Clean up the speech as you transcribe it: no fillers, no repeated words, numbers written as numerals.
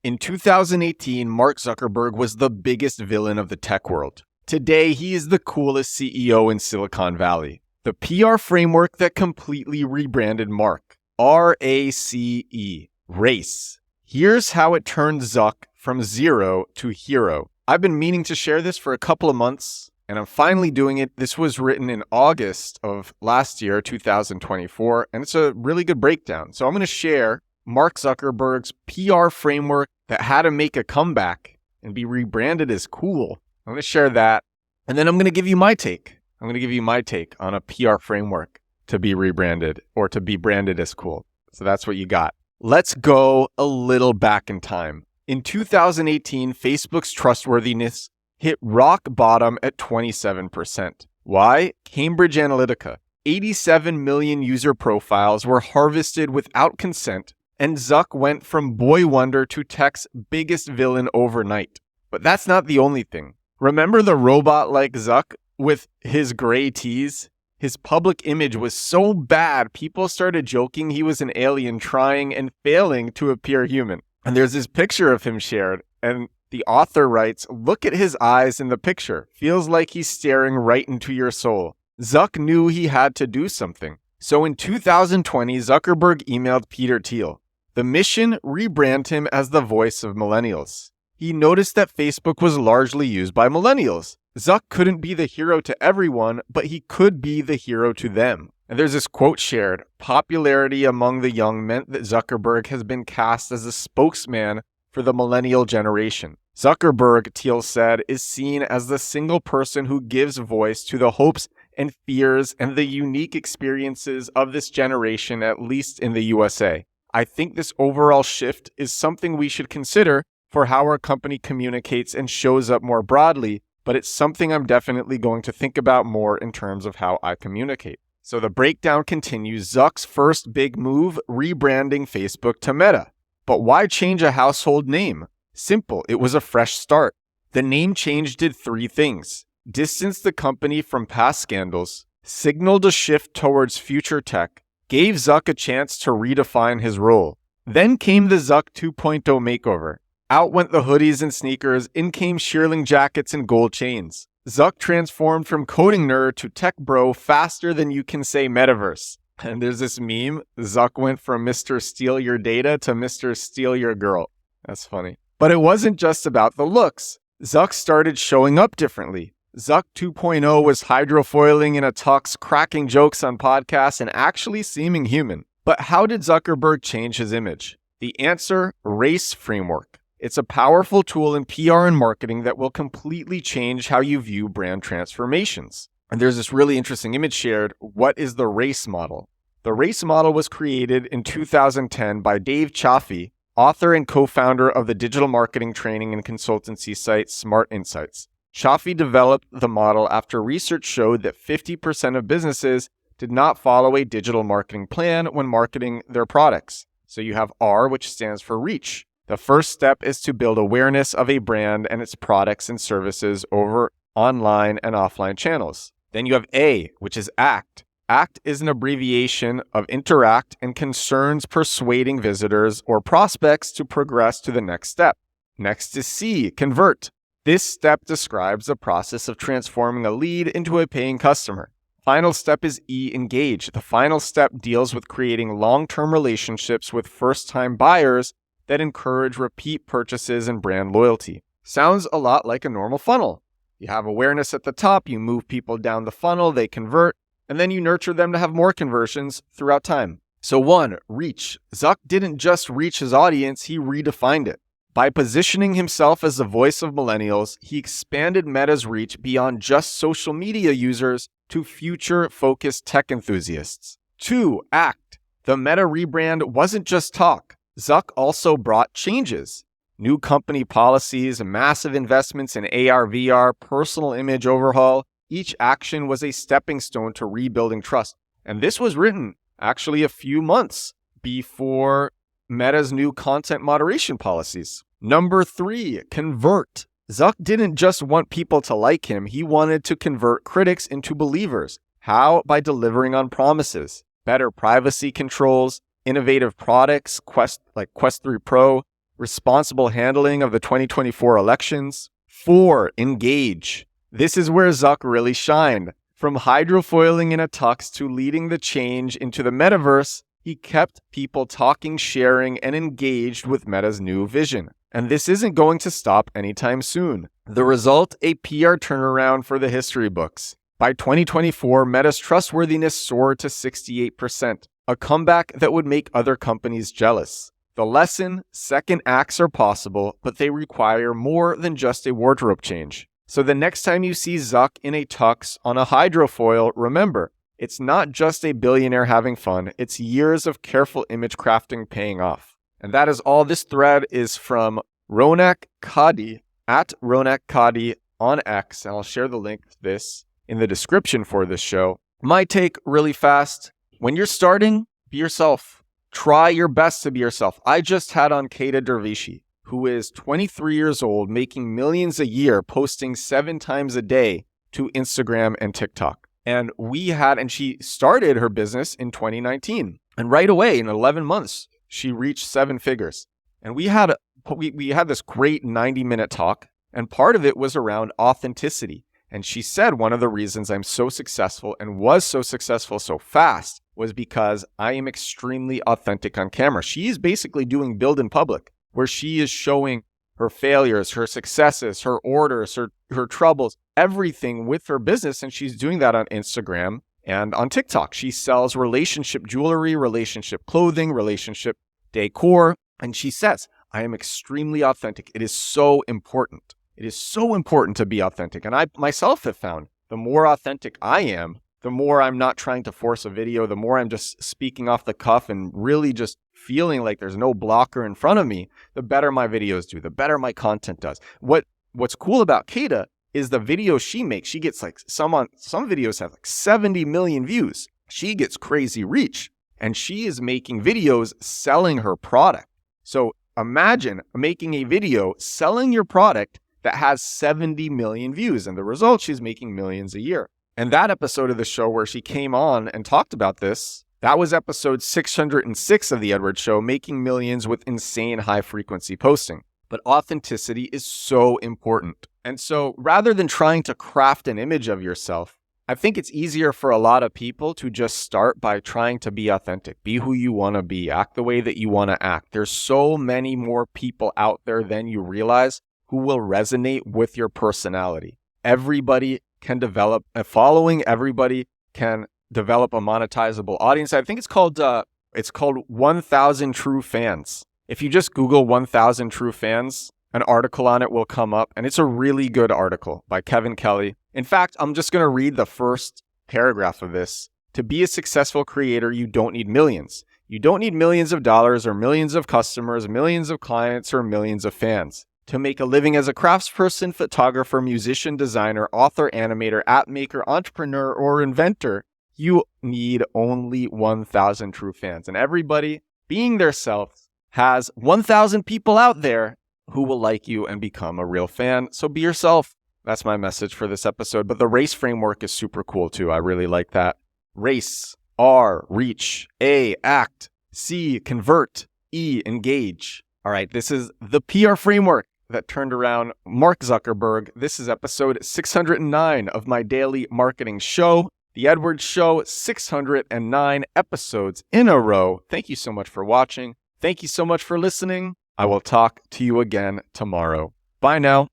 In 2018, Mark Zuckerberg was the biggest villain of the tech world. Today, he is the coolest CEO in Silicon Valley. The PR framework that completely rebranded Mark. R.A.C.E. R.A.C.E. Here's how it turned Zuck from zero to hero. I've been meaning to share this for a couple of months, and I'm finally doing it. This was written in August of last year, 2024, and it's a really good breakdown. So I'm going to share Mark Zuckerberg's PR framework that had to make a comeback and be rebranded as cool. I'm going to share that, and then I'm going to give you my take. I'm going to give you my take on a PR framework to be rebranded or to be branded as cool. So that's what you got. Let's go a little back in time. In 2018, Facebook's trustworthiness hit rock bottom at 27%. Why? Cambridge Analytica. 87 million user profiles were harvested without consent, and Zuck went from boy wonder to tech's biggest villain overnight. But that's not the only thing. Remember the robot-like Zuck with his gray tees? His public image was so bad, people started joking he was an alien trying and failing to appear human. And there's this picture of him shared, and the author writes, "Look at his eyes in the picture. Feels like he's staring right into your soul." Zuck knew he had to do something. So in 2020, Zuckerberg emailed Peter Thiel. The mission: rebrand him as the voice of millennials. He noticed that Facebook was largely used by millennials. Zuck couldn't be the hero to everyone, but he could be the hero to them. And there's this quote shared: "Popularity among the young meant that Zuckerberg has been cast as a spokesman for the millennial generation. Zuckerberg," Thiel said, "is seen as the single person who gives voice to the hopes and fears and the unique experiences of this generation, at least in the USA. I think this overall shift is something we should consider for how our company communicates and shows up more broadly, but it's something I'm definitely going to think about more in terms of how I communicate." So the breakdown continues. Zuck's first big move, rebranding Facebook to Meta. But why change a household name? Simple, it was a fresh start. The name change did three things: distanced the company from past scandals, signaled a shift towards future tech, gave Zuck a chance to redefine his role. Then came the Zuck 2.0 makeover. Out went the hoodies and sneakers, in came shearling jackets and gold chains. Zuck transformed from coding nerd to tech bro faster than you can say metaverse. And there's this meme, Zuck went from Mr. Steal Your Data to Mr. Steal Your Girl. That's funny. But it wasn't just about the looks. Zuck started showing up differently. Zuck 2.0 was hydrofoiling in a tux, cracking jokes on podcasts, and actually seeming human. But how did Zuckerberg change his image? The answer: R.A.C.E. framework. It's a powerful tool in PR and marketing that will completely change how you view brand transformations. And there's this really interesting image shared. What is the R.A.C.E. model? The R.A.C.E. model was created in 2010 by Dave Chaffee, author and co-founder of the digital marketing training and consultancy site Smart Insights. Chaffee developed the model after research showed that 50% of businesses did not follow a digital marketing plan when marketing their products. So you have R, which stands for reach. The first step is to build awareness of a brand and its products and services over online and offline channels. Then you have A, which is ACT. ACT is an abbreviation of interact and concerns persuading visitors or prospects to progress to the next step. Next is C, convert. This step describes the process of transforming a lead into a paying customer. Final step is E, engage. The final step deals with creating long-term relationships with first-time buyers that encourage repeat purchases and brand loyalty. Sounds a lot like a normal funnel. You have awareness at the top, you move people down the funnel, they convert, and then you nurture them to have more conversions throughout time. So 1, reach. Zuck didn't just reach his audience, he redefined it. By positioning himself as the voice of millennials, he expanded Meta's reach beyond just social media users to future-focused tech enthusiasts. 2, act. The Meta rebrand wasn't just talk. Zuck also brought changes. New company policies, massive investments in AR/VR, personal image overhaul. Each action was a stepping stone to rebuilding trust. And this was written actually a few months before Meta's new content moderation policies. Number 3, convert. Zuck didn't just want people to like him, he wanted to convert critics into believers. How? By delivering on promises, better privacy controls, innovative products, Quest 3 Pro, responsible handling of the 2024 elections. 4, engage. This is where Zuck really shined. From hydrofoiling in a tux to leading the change into the metaverse, he kept people talking, sharing, and engaged with Meta's new vision. And this isn't going to stop anytime soon. The result, a PR turnaround for the history books. By 2024, Meta's trustworthiness soared to 68%, a comeback that would make other companies jealous. The lesson, second acts are possible, but they require more than just a wardrobe change. So the next time you see Zuck in a tux on a hydrofoil, remember, it's not just a billionaire having fun, it's years of careful image crafting paying off. And that is all. This thread is from Ronak Kadi, at Ronak Kadi on X, and I'll share the link to this in the description for this show. My take really fast, when you're starting, be yourself. Try your best to be yourself. I just had on Kata Dervishi, who is 23 years old, making millions a year, posting 7 times a day to Instagram and TikTok. And she started her business in 2019. And right away, in 11 months, she reached 7 figures. And we had this great 90-minute talk. And part of it was around authenticity. And she said one of the reasons I'm so successful and was so successful so fast was because I am extremely authentic on camera. She is basically doing build in public, where she is showing her failures, her successes, her orders, her troubles, everything with her business. And she's doing that on Instagram and on TikTok. She sells relationship jewelry, relationship clothing, relationship decor. And she says, I am extremely authentic. It is so important. It is so important to be authentic. And I myself have found the more authentic I am, the more I'm not trying to force a video, the more I'm just speaking off the cuff and really just feeling like there's no blocker in front of me, the better my videos do, the better my content does. What's cool about Kata is the videos she makes. She gets like some videos have like 70 million views. She gets crazy reach, and she is making videos selling her product. So imagine making a video selling your product that has 70 million views, and the result, she's making millions a year. And that episode of the show where she came on and talked about this, that was episode 606 of The Edward Show, making millions with insane high frequency posting. But authenticity is so important. And so rather than trying to craft an image of yourself, I think it's easier for a lot of people to just start by trying to be authentic, be who you want to be, act the way that you want to act. There's so many more people out there than you realize who will resonate with your personality. Everybody can develop a following. Everybody can develop a monetizable audience. I think it's called 1,000 True Fans. If you just Google 1,000 True Fans, an article on it will come up, and it's a really good article by Kevin Kelly. In fact, I'm just going to read the first paragraph of this. To be a successful creator, you don't need millions. You don't need millions of dollars or millions of customers, millions of clients, or millions of fans. To make a living as a craftsperson, photographer, musician, designer, author, animator, app maker, entrepreneur, or inventor, you need only 1,000 true fans. And everybody, being their self, has 1,000 people out there who will like you and become a real fan. So be yourself. That's my message for this episode. But the RACE framework is super cool too. I really like that. RACE, R, reach, A, act, C, convert, E, engage. All right, this is the PR framework that turned around Mark Zuckerberg. This is episode 609 of my daily marketing show, The Edward Show, 609 episodes in a row. Thank you so much for watching. Thank you so much for listening. I will talk to you again tomorrow. Bye now.